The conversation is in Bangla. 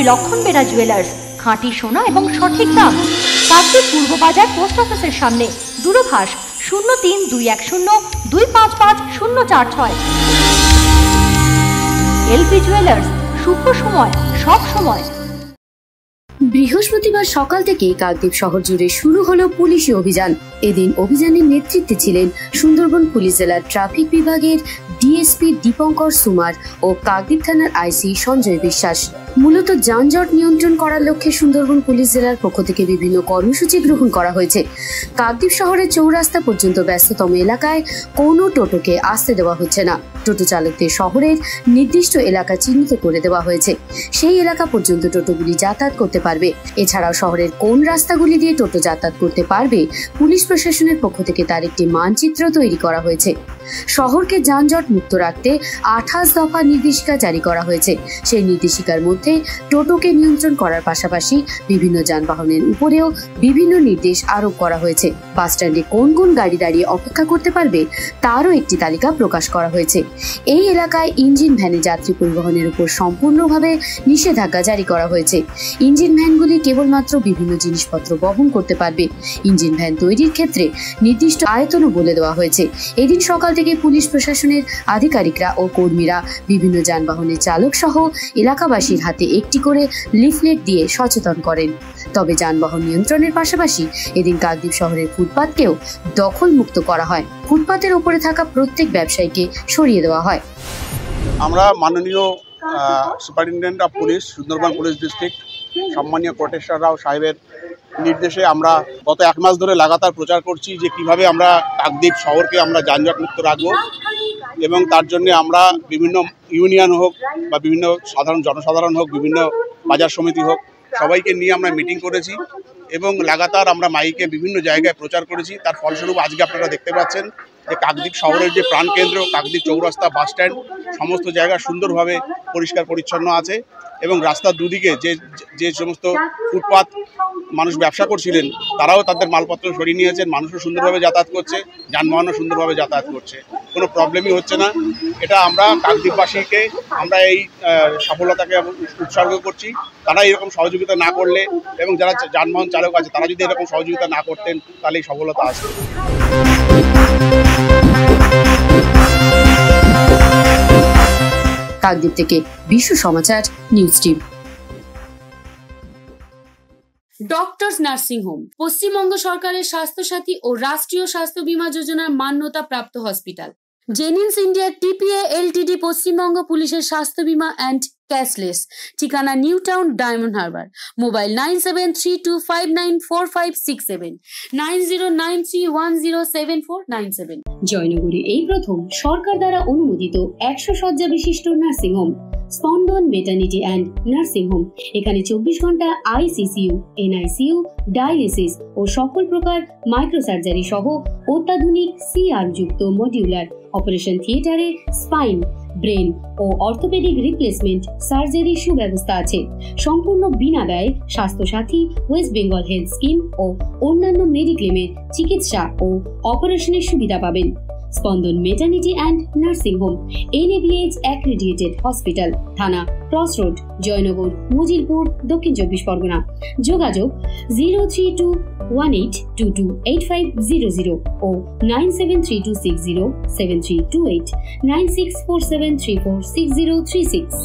লক্ষণ বেরা জুয়েলার্স, খাঁটি সোনা এবং সঠিক দাম। কাকদ্বীপ পূর্ব বাজার পোস্ট অফিসের সামনে, দূরভাষ 032102555046। এলপি জুয়েলার্স, শুভ সময় সব সময়। বৃহস্পতিবার সকাল থেকে কাকদ্বীপ শহর জুড়ে শুরু হলো পুলিশি অভিযান। এদিন অভিযানের নেতৃত্বে ছিলেন সুন্দরবন পুলিশ জেলার ট্রাফিক বিভাগের ডিএসপি দীপঙ্কর সুমার ও কাকদ্বীপ থানার আইসি সঞ্জয় বিশ্বাস। মূলত যানজট নিয়ন্ত্রণ করার লক্ষ্যে সুন্দরবন পুলিশ জেলার পক্ষ থেকে বিভিন্ন কর্মসূচি গ্রহণ করা হয়েছে। কাকদ্বীপ শহরের চৌরাস্তা পর্যন্ত ব্যস্ততম এলাকায় কোনো টোটোকে আসতে দেওয়া হচ্ছে না। টোটো চালকদের শহরের নির্দিষ্ট এলাকা চিহ্নিত করে দেওয়া হয়েছে, সেই এলাকা পর্যন্ত টোটোগুলি যাতায়াত করতে পারবে। এছাড়াও শহরের কোন রাস্তাগুলি দিয়ে টোটো যাতায়াত করতে পারবে, পুলিশ প্রশাসনের পক্ষ থেকে তার একটি মানচিত্র তৈরি করা হয়েছে। শহরকে যানজট মুক্ত রাখতে 28 দফা নির্দেশিকা জারি করা হয়েছে। সেই নির্দেশিকার মধ্যে টোটোকে নিয়ন্ত্রণ করার পাশাপাশি বিভিন্ন যানবাহনের উপরেও বিভিন্ন নির্দেশ আরোপ করা হয়েছে। বাস স্ট্যান্ডে কোন কোন গাড়ি দাঁড়িয়ে অপেক্ষা করতে পারবে তারও একটি তালিকা প্রকাশ করা হয়েছে। এই এলাকায় ইঞ্জিন ভ্যানে যাত্রী পরিবহনের উপর সম্পূর্ণভাবে নিষেধাজ্ঞা জারি করা হয়েছে। ইঞ্জিন ভ্যানগুলি কেবলমাত্র বিভিন্ন জিনিসপত্র বহন করতে পারবে। ইঞ্জিন ভ্যান তৈরির ক্ষেত্রে নির্দিষ্ট আয়তনও বলে দেওয়া হয়েছে। এদিন সকাল থেকে পুলিশ প্রশাসনের আধিকারিকরা ও কর্মীরা বিভিন্ন যানবাহনের চালক সহ এলাকাবাসীর হাতে একটি করে লিফলেট দিয়ে সচেতন করেন। তবে যানবাহন নিয়ন্ত্রণের পাশাপাশি এদিন কাকদ্বীপ শহরের ফুটপাতকেও দখল মুক্ত করা হয়। ফুটপাতের উপরে থাকা প্রত্যেক ব্যবসায়ীকে সরিয়ে দেওয়া হয়। আমরা মাননীয় superintendent of police Sundarban police district সম্মানীয় কোটেশ্বর রাও সাহেবের নির্দেশে আমরা গত 1 মাস ধরে লাগাতার প্রচার করছি যে কিভাবে আমরা কাকদ্বীপ শহরকে আমরা যানজট মুক্ত রাখবো, এবং তার জন্য আমরা বিভিন্ন ইউনিয়ন হোক বা বিভিন্ন জনসাধারণ হোক, বিভিন্ন বাজার সমিতি হোক, সবাইকে নিয়ে আমরা মিটিং করেছি এবং লাগাতার আমরা মাইকে বিভিন্ন জায়গায় প্রচার করেছি। তার ফলস্বরূপ আজকে আপনারা দেখতে পাচ্ছেন যে কাকদ্বীপ শহরের যে প্রাণকেন্দ্র কাকদ্বীপ চৌরাস্তা, বাস স্ট্যান্ড, সমস্ত জায়গা সুন্দরভাবে পরিষ্কার পরিচ্ছন্ন আছে এবং রাস্তার দুদিকে যে সমস্ত ফুটপাত মানুষ ব্যবসা করছিলেন তারাও তাদের মালপত্র সরিয়ে নিয়েছেন। মানুষও সুন্দরভাবে যাতায়াত করছে, যানবাহনও সুন্দরভাবে যাতায়াত করছে, কোনো প্রবলেমই হচ্ছে না। এটা আমরা কাকদ্বীপবাসীকে আমরা এই সফলতাকে উৎসর্গ করছি। তারা এরকম সহযোগিতা না করলে এবং যারা যানবাহন চালক আছে তারা যদি এরকম সহযোগিতা না করতেন তাহলে এই সফলতা আসবে। কাকদ্বীপ থেকে Biswa Samachar news team. Doctors nursing home Paschimbanga সরকারের স্বাস্থ্যসাথী ও রাষ্ট্রীয় স্বাস্থ্য বীমা যোজনার মান্যতা প্রাপ্ত hospital. Genins India TPA LTD Paschimbanga পুলিশের স্বাস্থ্য বীমা অ্যান্ড ক্যাশলেস। ঠিকানা New Town, Diamond Harbour. Mobile 9732594567, 9093107497। জয়নগরে এই প্রথম সরকার দ্বারা অনুমোদিত 100 শয্যা বিশিষ্ট nursing home Spandan maternity and nursing home. এখানে 24 ঘন্টা আইসিসিউ, এনআইসিউ, ডায়ালিসিস ও সকল প্রকার মাইক্রোসার্জারি সহ অত্যাধুনিক সিআর যুক্ত মডিউলার অপারেশন থিয়েটারে স্পাইন, ব্রেন ও অর্থোপেডিক রিপ্লেসমেন্ট সার্জারির সুব্যবস্থা আছে। সম্পূর্ণ বিনা ব্যয় Swasthyasathi, West Bengal health scheme ও অন্যান্য মেডিক্লেমের চিকিৎসা ও অপারেশনের সুবিধা পাবেন। Spandan maternity and nursing home NABH accredited hospital, Thana cross road, Joynagar, Majilpur, Dakshin 24 Pargana. যোগাযোগ 03218228500 ও 9732607328, 9647346036।